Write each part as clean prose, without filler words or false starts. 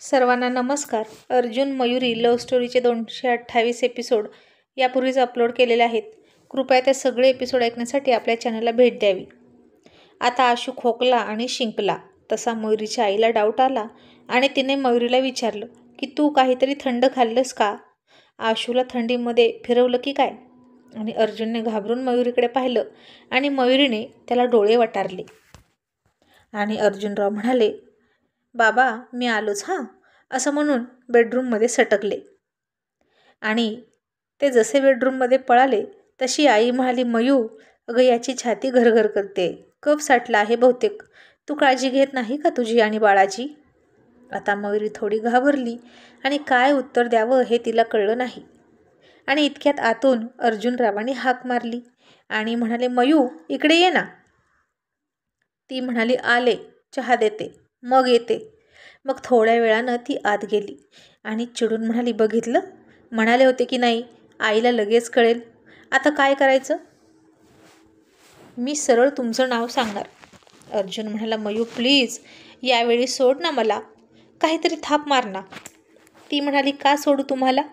सर्वांना नमस्कार. Arjun Mayuri love स्टोरीचे 228 episode यापूर्वीच अपलोड केलेले आहेत. कृपया ते सगळे एपिसोड ऐकण्यासाठी आपल्या चॅनलला भेट द्यावी. आता आशू खोकला आणि शिंकला तसा मयुरीच्या आईला डाऊट आला आणि तिने मयुरीला विचारलं की तू काहीतरी थंड खाल्लंस का? आशूला थंडीमध्ये फिरवलं की काय? आणि अर्जुनने घाबरून मयुरीकडे पाहिलं आणि मयुरीने त्याला डोळे वटारले. आणि अर्जुनराव म्हणाले, बाबा मी आलोच हां, असं म्हणून बेडरूममध्ये सटकले. आणि ते जसे बेडरूममध्ये पळाले तशी आई म्हणाली, मयू अगं याची छाती घरघर करते, कफ साठला आहे बहुतेक, तू काळजी घेत नाही का तुझी आणि बाळाची? आता मयुरी थोडी घाबरली आणि काय उत्तर द्यावं हे तिला कळलं नाही. आणि इतक्यात आतून अर्जुनरावांनी हाक मारली आणि म्हणाले, मयू इकडे ये ना. ती म्हणाली, आले, चहा देते मग येते. मग थोड्या वेळानं ती आत गेली आणि चिडून म्हणाली, बघितलं, म्हणाले होते की नाही, आईला लगेच कळेल. आता काय करायचं? मी सरळ तुमचं नाव सांगणार. अर्जुन म्हणाला, मयू प्लीज यावेळी सोड ना मला, काहीतरी थाप मार ना. ती म्हणाली, का सोडू तुम्हाला?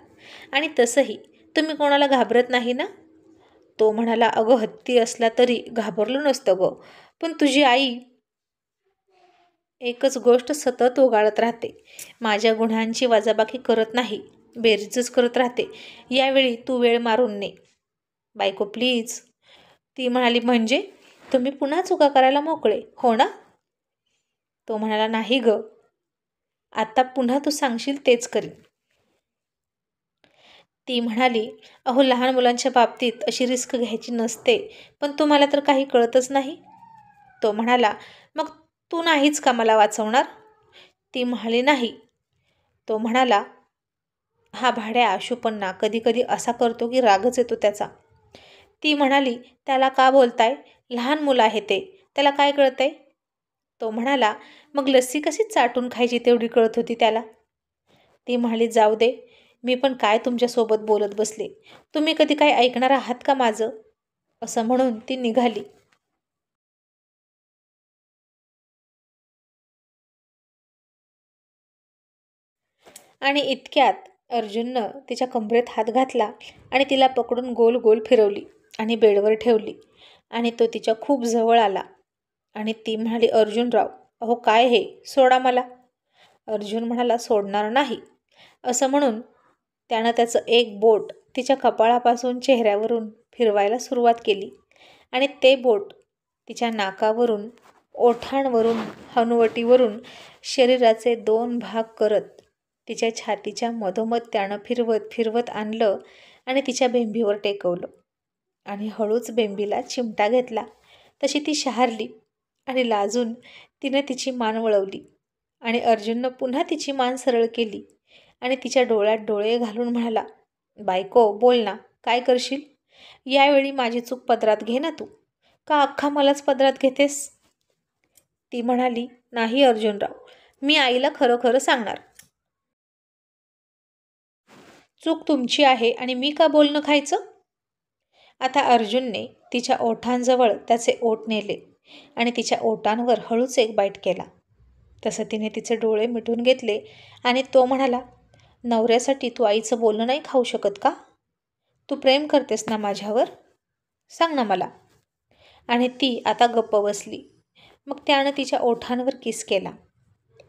आणि तसंही तुम्ही कोणाला घाबरत नाही ना? तो म्हणाला, अगं हत्ती असला तरी घाबरलो नसतं गं, पण तुझी आई एकच गोष्ट सतत ओगाळत राहते, माझ्या गुन्ह्यांची वजाबाकी करत नाही, बेरीजच करत राहते. यावेळी तू वेळ मारून ने बायको प्लीज. ती म्हणाली, म्हणजे तुम्ही पुन्हा चुका करायला मोकळे हो ना? तो म्हणाला, नाही ग, आता पुन्हा तू सांगशील तेच करीन. ती म्हणाली, अहो लहान मुलांच्या बाबतीत अशी रिस्क घ्यायची नसते, पण तुम्हाला तर काही कळतच नाही. तो म्हणाला, मग तू नाहीच का मला वाचवणार? ती म्हणाली, नाही. तो म्हणाला, हा भाड्या आशू पण ना कधी कधी असा करतो की रागच येतो त्याचा. ती म्हणाली, त्याला का बोलताय, लहान मुलं आहे ते, त्याला काय कळतंय? तो म्हणाला, मग लस्सी कशी चाटून खायची तेवढी कळत होती त्याला. ती म्हणाली, जाऊ दे, मी पण काय तुमच्यासोबत बोलत बसले, तुम्ही कधी काय ऐकणार आहात का माझं? असं म्हणून ती निघाली. आणि इतक्यात अर्जुननं तिच्या कमरेत हात घातला आणि तिला पकडून गोल गोल फिरवली आणि बेडवर ठेवली आणि तो तिच्या खूप जवळ आला. आणि ती म्हणाली, अर्जुनराव अहो काय हे, सोडा मला. अर्जुन म्हणाला, सोडणार नाही. असं म्हणून त्यानं त्याचं एक बोट तिच्या कपाळापासून चेहऱ्यावरून फिरवायला सुरुवात केली आणि ते बोट तिच्या नाकावरून, ओठांवरून, हनुवटीवरून शरीराचे 2 भाग करत तिच्या छातीच्या मधोमध त्यानं फिरवत फिरवत आणलं आणि तिच्या बेंबीवर टेकवलं. आणि हळूच बेंबीला चिमटा घेतला तशी ती शहारली आणि लाजून तिने तिची मान वळवली. आणि अर्जुननं पुन्हा तिची मान सरळ केली आणि तिच्या डोळ्यात डोळे घालून म्हणाला, बायको बोल ना, काय करशील? यावेळी माझी चूक पदरात घे ना तू, का अख्खा मलाच पदरात घेतेस? ती म्हणाली, नाही अर्जुनराव, मी आईला खरं खरं सांगणार. चूक तुमची आहे आणि मी का बोलणं खायचं? आता अर्जुनने तिच्या ओठांजवळ त्याचे ओठ नेले आणि तिच्या ओठांवर हळूच एक बाईट केला. तसं तिने तिचे डोळे मिटून घेतले आणि तो म्हणाला, नवऱ्यासाठी तू आईचं बोलणं नाही खाऊ शकत का? तू प्रेम करतेस ना माझ्यावर? सांग ना मला. आणि ती आता गप्प बसली. मग त्यानं तिच्या ओठांवर किस केला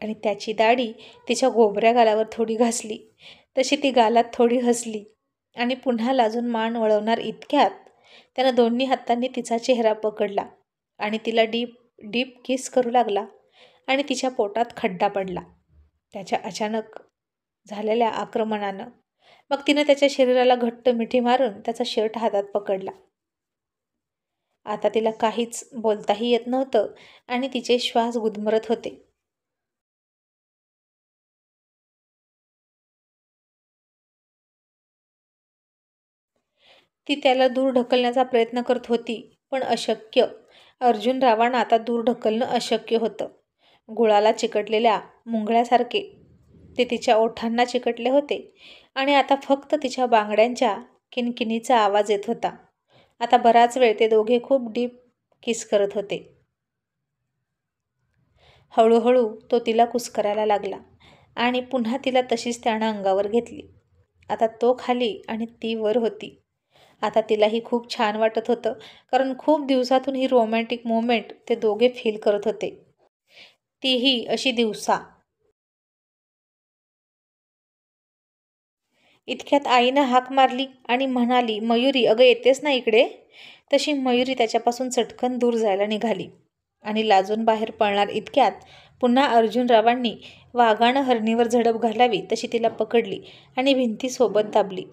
आणि त्याची दाढी तिच्या गोबऱ्या गालावर थोडी घासली तशी ती गालात थोडी हसली आणि पुन्हा लाजून मान वळवणार इतक्यात त्यानं दोन्ही हातांनी तिचा चेहरा पकडला आणि तिला डीप डीप किस करू लागला आणि तिच्या पोटात खड्डा पडला त्याच्या अचानक झालेल्या आक्रमणानं. मग तिनं त्याच्या शरीराला घट्ट मिठी मारून त्याचा शर्ट हातात पकडला. आता तिला काहीच बोलताही येत नव्हतं आणि तिचे श्वास गुदमरत होते. ती त्याला दूर ढकलण्याचा प्रयत्न करत होती, पण अशक्य. अर्जुनरावांना आता दूर ढकलणं अशक्य होतं. गुळाला चिकटलेल्या मुंगळ्यासारखे ते तिच्या ओठांना चिकटले होते आणि आता फक्त तिच्या बांगड्यांच्या किणकिणीचा आवाज येत होता. आता बराच वेळ ते दोघे खूप डीप किस करत होते. हळूहळू तो तिला कुस्करायला लागला आणि पुन्हा तिला तशीच त्यानं अंगावर घेतली. आता तो खाली आणि ती वर होती. आता तिलाही खूप छान वाटत होतं, कारण खूप दिवसातून ही रोमॅन्टिक मोमेंट ते दोघे फील करत होते. तीही अशी दिवसा. इतक्यात आईनं हाक मारली आणि म्हणाली, मयुरी अगं येतेस ना इकडे. तशी मयुरी त्याच्यापासून चटकन दूर जायला निघाली आणि लाजून बाहेर पळणार इतक्यात पुन्हा अर्जुनरावांनी वाघानं हरणीवर झडप घालावी तशी तिला पकडली आणि भिंतीसोबत दाबली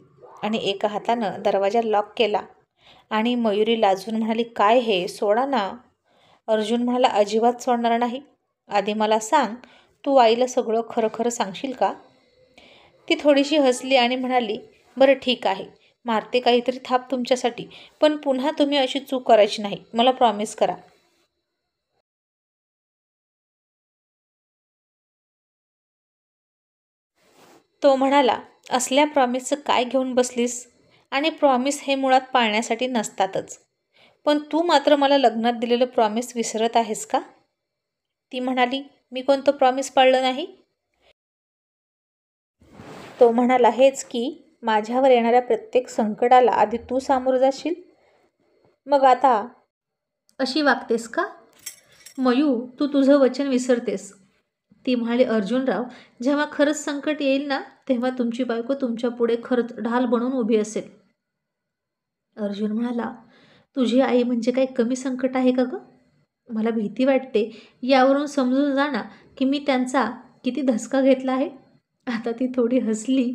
आणि एका हातानं दरवाजा लॉक केला. आणि मयुरी लाजून म्हणाली, काय हे, सोडा ना. अर्जुन म्हणाला, अजिबात सोडणार नाही. आधी मला सांग, तू आईला सगळं खरं खरं सांगशील का? ती थोडीशी हसली आणि म्हणाली, बरं ठीक आहे, मारते काहीतरी थाप तुमच्यासाठी, पण पुन्हा तुम्ही अशी चूक करायची नाही, मला प्रॉमिस करा. तो म्हणाला, असल्या प्रॉमिसचं काय घेऊन बसलीस? आणि प्रॉमिस हे मुळात पाळण्यासाठी नसतातच. पण तू मात्र मला लग्नात दिलेलं प्रॉमिस विसरत आहेस का? ती म्हणाली, मी कोणतं प्रॉमिस पाळलं नाही? तो म्हणाला, हेच की माझ्यावर येणाऱ्या प्रत्येक संकटाला आधी तू सामोरं जाशील. मग आता अशी वागतेस का? मयू, तू तुझं वचन विसरतेस. ती म्हणाली, अर्जुनराव, जेव्हा खरंच संकट येईल ना, तेव्हा तुमची बायको तुमच्या पुढे खरंच ढाल बनून उभी असेल. अर्जुन म्हणाला, तुझी आई म्हणजे काही कमी संकट आहे का गं? मला भीती वाटते. यावरून समजून जा ना की मी त्यांचा किती धसका घेतला आहे. आता ती थोडी हसली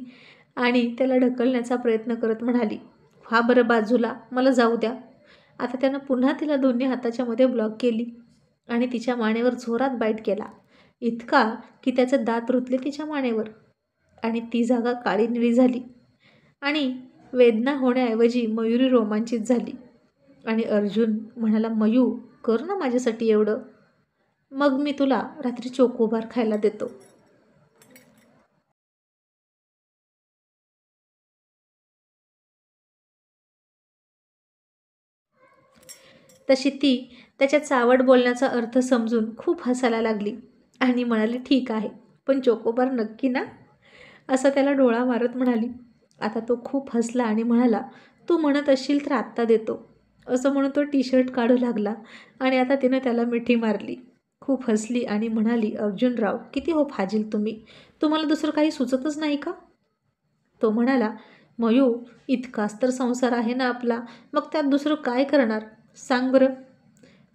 आणि त्याला ढकलण्याचा प्रयत्न करत म्हणाली, हा बरं बाजूला, मला जाऊ द्या. आता त्यानं पुन्हा तिला दोन्ही हाताच्या मध्ये ब्लॉक केली आणि तिच्या मानेवर जोरात बाईट केला, इतका की त्याचे दात रुतले तिच्या मानेवर आणि ती जागा काळी निळी झाली. आणि वेदना होण्याऐवजी मयुरी रोमांचित झाली. आणि अर्जुन म्हणाला, मयू, कर ना माझ्यासाठी एवढं, मग मी तुला रात्री चोकोबार खायला देतो. तशी ती त्याच्या चावट बोलण्याचा अर्थ समजून खूप हसायला लागली आणि म्हणाली, ठीक आहे, पण चोकोबार नक्की ना? असं त्याला डोळा मारत म्हणाली. आता तो खूप हसला आणि म्हणाला, तू म्हणत असशील तर आत्ता देतो. असं म्हणून तो टी शर्ट काढू लागला आणि आता तिनं त्याला मिठी मारली. खूप हसली आणि म्हणाली, अर्जुनराव, किती हो फाजील तुम्ही, तुम्हाला दुसरं काही सुचतच नाही का? तो म्हणाला, मयू, इतकाच तर संसार आहे ना आपला, मग त्यात दुसरं काय करणार सांग बरं.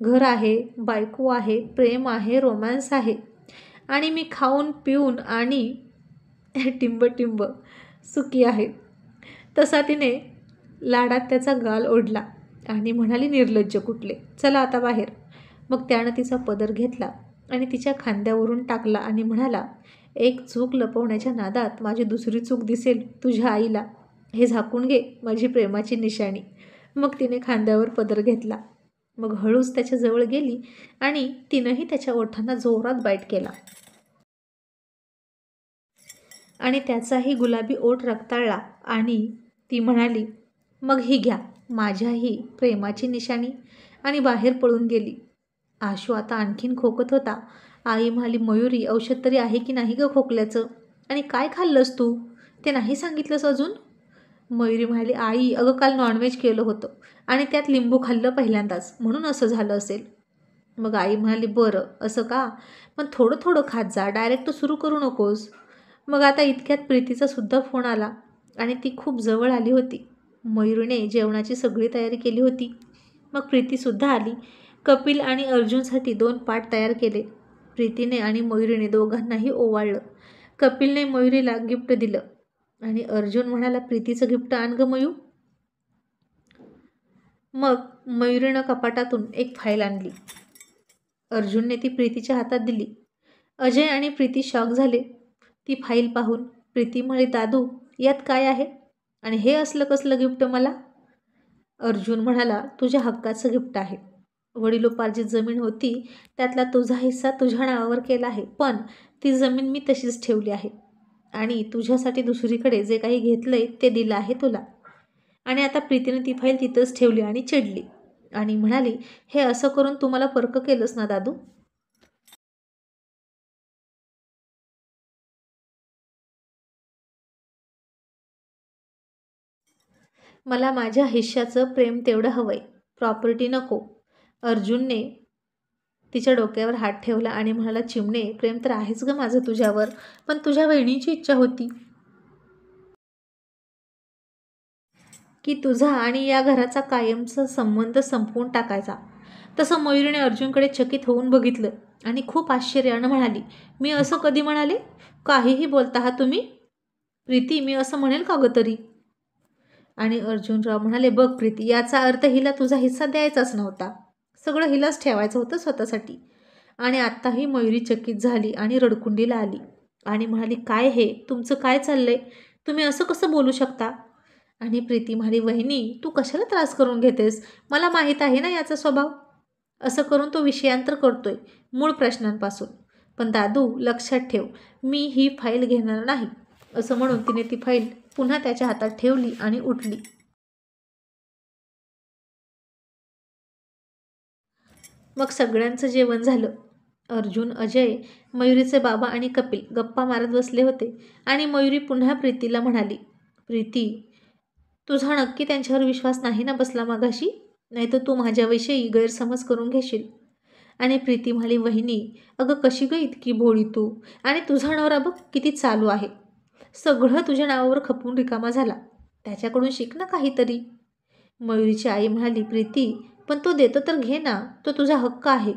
घर आहे, बायको आहे, प्रेम आहे, रोमॅन्स आहे आणि मी खाऊन पिऊन आणि टिंब टिंब सुखी आहे. तसा तिने लाडात त्याचा गाल ओढला आणि म्हणाली, निर्लज्ज कुठले, चला आता बाहेर. मग त्यानं तिचा पदर घेतला आणि तिच्या खांद्यावरून टाकला आणि म्हणाला, एक चूक लपवण्याच्या नादात माझी दुसरी चूक दिसेल तुझ्या आईला, हे झाकून घे, माझी प्रेमाची निशाणी. मग तिने खांद्यावर पदर घेतला. मग हळूच त्याच्या जवळ गेली आणि तिनंही त्याच्या ओठांना जोरात बाईट केला आणि त्याचाही गुलाबी ओठ रक्ताळला आणि ती म्हणाली, मग ही घ्या माझ्याही प्रेमाची निशाणी, आणि बाहेर पळून गेली. आशू आता आणखीन खोकत होता. आई म्हणाली, मयुरी, औषध तरी आहे की नाही गं खोकल्याचं? आणि काय खाल्लंस तू, ते नाही सांगितलंस अजून? मयुरी म्हणाली, आई अगं काल नॉनव्हेज केलं होतं आणि त्यात लिंबू खाल्लं पहिल्यांदाच, म्हणून असं झालं असेल. मग आई म्हणाली, बरं असं का, पण थोडं थोडं खात जा, डायरेक्ट सुरू करू नकोस. मग आता इतक्यात प्रीतीचा सुद्धा फोन आला आणि ती खूप जवळ आली होती. मयुरीने जेवणाची सगळी तयारी केली होती. मग प्रीतीसुद्धा आली. कपिल आणि अर्जुनसाठी 2 पाट तयार केले. प्रीतीने आणि मयुरीने दोघांनाही ओवाळलं. कपिलने मयुरीला गिफ्ट दिलं आणि अर्जुन म्हणाला, प्रीतीचं गिफ्ट आण गं मयू. मग मयुरीनं कपाटातून एक फाईल आणली. अर्जुनने ती प्रीतीच्या हातात दिली. अजय आणि प्रीती शॉक झाले ती फाईल पाहून. प्रीती म्हणाली, दादू, यात काय आहे आणि हे असलं कसलं गिफ्ट मला? अर्जुन म्हणाला, तुझ्या हक्काचं गिफ्ट आहे. वडिलोपार्जित जमीन होती, त्यातला तुझा हिस्सा तुझ्या नावावर केला आहे, पण ती जमीन मी तशीच ठेवली आहे आणि तुझ्यासाठी दुसरीकडे जे काही घेतलंय ते दिलं आहे तुला. आणि आता प्रीतीने ती फाईल तिथंच ठेवली आणि चिडली आणि म्हणाली, हे असं करून तू मला परक केलंस ना दादू? मला माझ्या हिश्श्याचं प्रेम तेवढं हवंय, प्रॉपर्टी नको. अर्जुनने तिच्या डोक्यावर हात ठेवला आणि म्हणाला, चिमणे, प्रेम तर आहेच ग माझं तुझ्यावर, पण तुझ्या वहिनीची इच्छा होती की तुझा आणि या घराचा कायमचा संबंध संपवून टाकायचा. तसं मयुरीने अर्जुनकडे चकित होऊन बघितलं आणि खूप आश्चर्यानं म्हणाली, मी असं कधी म्हणाले? काहीही बोलता हा तुम्ही? प्रीती, मी असं म्हणेल का ग तरी? आणि अर्जुनराव म्हणाले, बघ प्रीती, याचा अर्थ हिला तुझा हिस्सा द्यायचाच नव्हता. सगळं हिलाच ठेवायचं होतं स्वतःसाठी. आणि आत्ताही मयुरी चकित झाली आणि रडकुंडीला आली आणि म्हणाली, काय हे तुमचं काय चाललंय? तुम्ही असं कसं बोलू शकता? आणि प्रीती म्हणाली, वहिनी, तू कशाला त्रास करून घेतेस? मला माहीत आहे ना याचा स्वभाव. असं करून तो विषयांतर करतोय मूळ प्रश्नांपासून. पण दादू, लक्षात ठेव, मी ही फाईल घेणार नाही. असं म्हणून तिने ती फाईल पुन्हा त्याच्या हातात ठेवली आणि उठली. मग सगळ्यांचं जेवण झालं. अर्जुन, अजय, मयुरीचे बाबा आणि कपिल गप्पा मारत बसले होते आणि मयुरी पुन्हा प्रीतीला म्हणाली, प्रीती, तुझा नक्की त्यांच्यावर विश्वास नाही ना बसला मगाशी? नाही तर तू माझ्याविषयी गैरसमज करून घेशील. आणि प्रीती म्हणाली, वहिनी, अगं कशी ग इतकी भोळी तू? आणि तुझा नवरा बघ किती चालू आहे. सगळं तुझ्या नावावर खपून रिकामा झाला. त्याच्याकडून शिक ना काहीतरी. मयुरीची आई म्हणाली, प्रीती, पण तो देतो तर घे ना, तो तुझा हक्क आहे.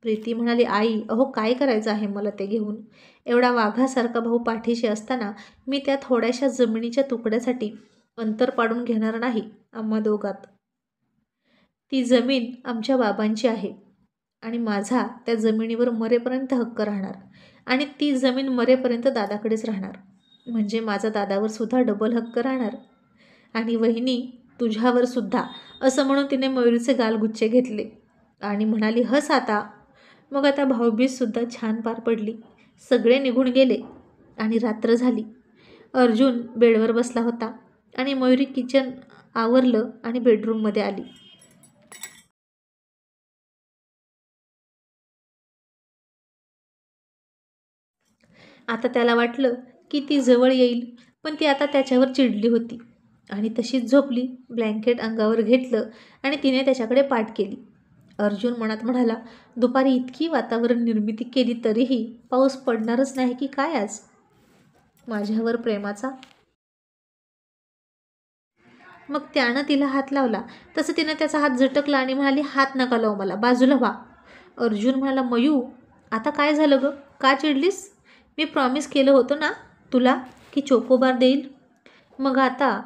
प्रीती म्हणाली, आई, अहो काय करायचं आहे मला ते घेऊन? एवढा वाघासारखा भाऊ पाठीशी असताना मी त्या थोड्याशा जमिनीच्या तुकड्यासाठी अंतर पाडून घेणार नाही आम्हा दोघात. ती जमीन आमच्या बाबांची आहे आणि माझा त्या जमिनीवर मरेपर्यंत हक्क राहणार आणि ती जमीन मरेपर्यंत दादाकडेच राहणार. म्हणजे माझा दादावर सुद्धा डबल हक्क राहणार. आणि वहिनी, तुझ्यावर सुद्धा. असं म्हणून तिने मयुरीचे गालगुच्चे घेतले आणि म्हणाली, हस आता. मग आता भाऊबीजसुद्धा छान पार पडली. सगळे निघून गेले आणि रात्र झाली. अर्जुन बेडवर बसला होता आणि मयुरी किचन आवरलं आणि बेडरूममध्ये आली. आता त्याला वाटलं की ती जवळ येईल, पण ती आता त्याच्यावर चिडली होती आणि तशीच झोपली. ब्लँकेट अंगावर घेतलं आणि तिने त्याच्याकडे पाठ केली. अर्जुन मनात म्हणाला, दुपारी इतकी वातावरण निर्मिती केली तरीही पाऊस पडणारच नाही की काय आज माझ्यावर प्रेमाचा? मग त्यानं तिला हात लावला तसं तिनं त्याचा हात झटकला आणि म्हणाली, हात नका लावू मला, बाजूला व्हा. अर्जुन म्हणाला, मयू, आता काय झालं ग? का चिडलीस? मी प्रॉमिस केलं होतं ना तुला की चोकोबार देईल. मग आता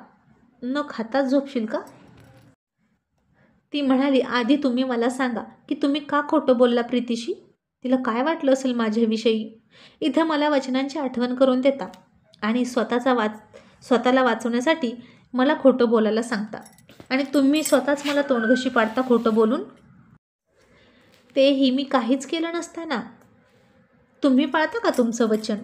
न खाताच झोपशील का? ती म्हणाली, आधी तुम्ही मला सांगा की तुम्ही का खोटं बोलला प्रीतीशी? तिला काय वाटलं असेल माझ्याविषयी? इथं मला वचनांची आठवण करून देता आणि स्वतःला वाचवण्यासाठी मला खोटं बोलायला सांगता आणि तुम्ही स्वतःच मला तोंडघशी पाडता खोटं बोलून. तेही मी काहीच केलं नसताना तुम्ही पाळता का तुमचं वचन?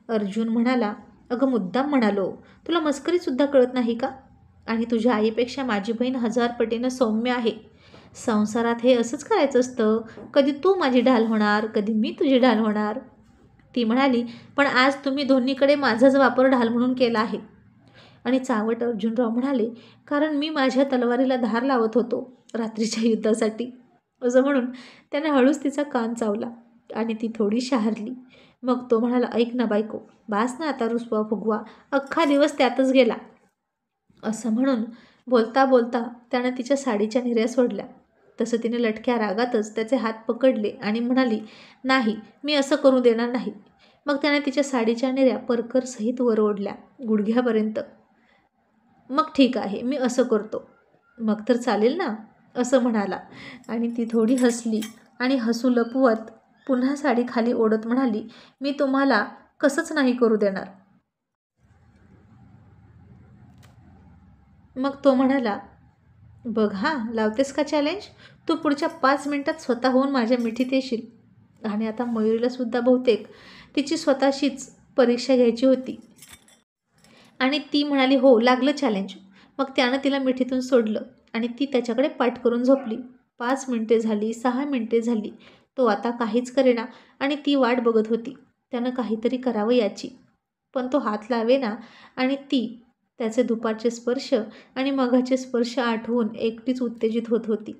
अर्जुन म्हणाला, अगं मुद्दाम म्हणालो, तुला मस्करीसुद्धा कळत नाही का? आणि तुझ्या आईपेक्षा माझी बहीण 1000 पटीनं सौम्य आहे. संसारात हे असंच करायचं असतं. कधी तू माझी ढाल होणार, कधी मी तुझी ढाल होणार. ती म्हणाली, पण आज तुम्ही दोन्हीकडे माझाच वापर ढाल म्हणून केला आहे. आणि चावट अर्जुनराव म्हणाले, कारण मी माझ्या तलवारीला धार लावत होतो रात्रीच्या युद्धासाठी. असं म्हणून त्याने हळूच तिचा कान चावला आणि ती थोडी शहारली. मग तो म्हणाला, ऐक ना बायको, बास ना आता रुसवा फुगवा, अख्खा दिवस त्यातच गेला. असं म्हणून बोलता बोलता त्यानं तिच्या साडीच्या निर्या सोडल्या. तसं तिने लटक्या रागातच त्याचे हात पकडले आणि म्हणाली, नाही, मी असं करू देणार नाही. मग त्याने तिच्या साडीच्या निर्या परकरसहित वर ओढल्या गुडघ्यापर्यंत. मग ठीक आहे, मी असं करतो. मग तर चालेल ना? असं म्हणाला आणि ती थोडी हसली आणि हसू लपवत पुन्हा साडी खाली ओढत म्हणाली, मी तुम्हाला कसंच नाही करू देणार. मग तो म्हणाला, बघ हा, लावतेस का चॅलेंज? तू पुढच्या 5 मिनिटात स्वतःहून माझ्या मिठीत येशील. आणि आता मयुरीला सुद्धा बहुतेक तिची स्वतःशीच परीक्षा घ्यायची होती आणि ती म्हणाली, हो, लागलं चॅलेंज. मग त्यानं तिला मिठीतून सोडलं आणि ती त्याच्याकडे पाठ करून झोपली. 5 मिनिटे झाली, 6 मिनिटे झाली. तो आता काहीच करेना आणि ती वाट बघत होती. त्यानं काहीतरी करावं याची. पण तो हात लावेना आणि ती त्याचे दुपारचे स्पर्श आणि मघाचे स्पर्श आठवून एकटीच उत्तेजित होत होती.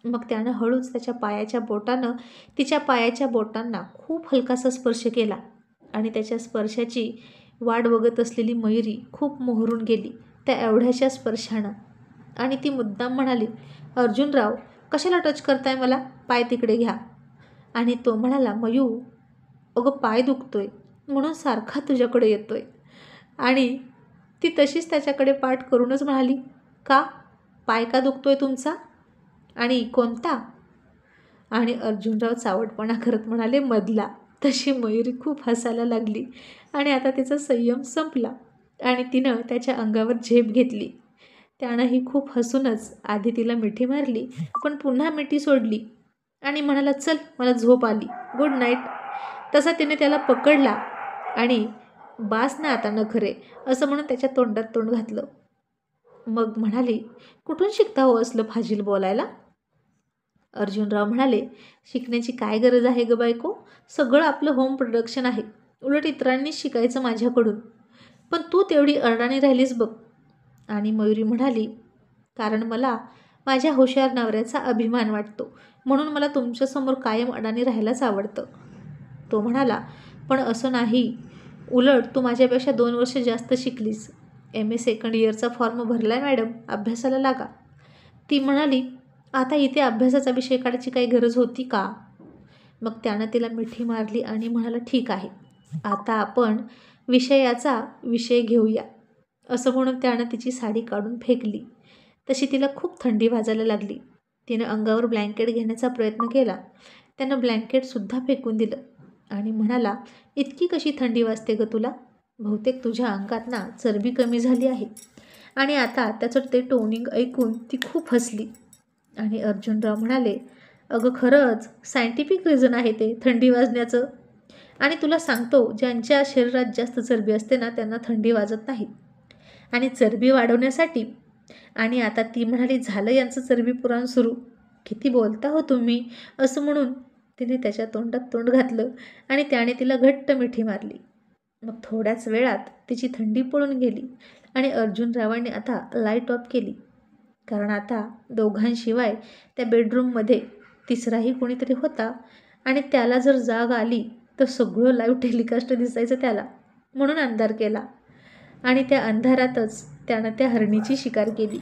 मग त्यानं हळूच तिच्या पायाच्या बोटांना खूप हलकासा स्पर्श केला आणि त्याच्या स्पर्शाची वाट बघत असलेली मयुरी खूप मोहरून गेली त्या एवढ्याशा स्पर्शानं. आणि ती मुद्दाम म्हणाली, अर्जुनराव, कशाला टच करताय मला? पाय तिकडे घ्या. आणि तो म्हणाला, मयू, अगं पाय दुखतोय म्हणून सारखा तुझ्याकडे येतोय. आणि ती तशीच त्याच्याकडे पाठ करूनच म्हणाली, का? पाय का दुखतोय तुमचा? आणि कोणता? आणि अर्जुनराव चावटपणा करत म्हणाले, मधला. तशी मयुरी खूप हसायला लागली आणि आता तिचा संयम संपला आणि तिनं त्याच्या अंगावर झेप घेतली. त्यानंही खूप हसूनच आधी तिला मिठी मारली, पण पुन्हा मिठी सोडली आणि म्हणाला, चल, मला झोप आली, गुड नाईट. तसा तिने त्याला पकडला आणि बास ना आता नखरे असं म्हणून त्याच्या तोंडात तोंड घातलं. मग म्हणाली, कुठून शिकता हो असलं फाजील बोलायला? अर्जुनराव म्हणाले, शिकण्याची काय गरज आहे ग बायको? सगळं आपलं होम प्रोडक्शन आहे. उलट इतरांनीच शिकायचं माझ्याकडून. पण तू तेवढी अडाणी राहिलीस बघ. आणि मयुरी म्हणाली, कारण मला माझ्या हुशार नवऱ्याचा अभिमान वाटतो म्हणून मला तुमच्यासमोर कायम अडाणी राहायलाच आवडतं. तो म्हणाला, पण असं नाही. उलट तू माझ्यापेक्षा 2 वर्ष जास्त शिकलीस. MA सेकंड इयरचा फॉर्म भरलाय मॅडम, अभ्यासाला लागा. ती म्हणाली, आता इथे अभ्यासाचा विषय काढायची काही गरज होती का? मग त्यानं तिला मिठी मारली आणि म्हणाला, ठीक आहे, आता आपण विषयाचा विषय घेऊया. असं म्हणून त्यानं तिची साडी काढून फेकली. तशी तिला खूप थंडी वाजायला लागली. तिनं अंगावर ब्लँकेट घेण्याचा प्रयत्न केला. त्यानं ब्लँकेटसुद्धा फेकून दिलं आणि म्हणाला, इतकी कशी थंडी वाजते ग तुला? बहुतेक तुझ्या अंगात ना चरबी कमी झाली आहे. आणि आता त्याचं ते टोनिंग ऐकून ती खूप हसली. आणि अर्जुनराव म्हणाले, अगं खरंच सायंटिफिक रिझन आहे ते थंडी वाजण्याचं. आणि तुला सांगतो, ज्यांच्या शरीरात जास्त चरबी असते ना त्यांना थंडी वाजत नाही. आणि चरबी वाढवण्यासाठी. आणि आता ती म्हणाली, झालं यांचं चरबी पुराण सुरू. किती बोलता हो तुम्ही? असं म्हणून तिने त्याच्या तोंडात तोंड घातलं आणि त्याने तिला घट्ट मिठी मारली. मग थोड्याच वेळात तिची थंडी पळून गेली आणि अर्जुनरावांनी आता लाईट ऑफ केली. कारण आता दोघांशिवाय त्या बेडरूममध्ये तिसराही कोणीतरी होता आणि त्याला जर जाग आली तर सगळं लाईव्ह टेलिकास्ट दिसायचं त्याला. म्हणून अंधार केला आणि त्या अंधारातच त्यानं त्या हरणीची शिकार केली.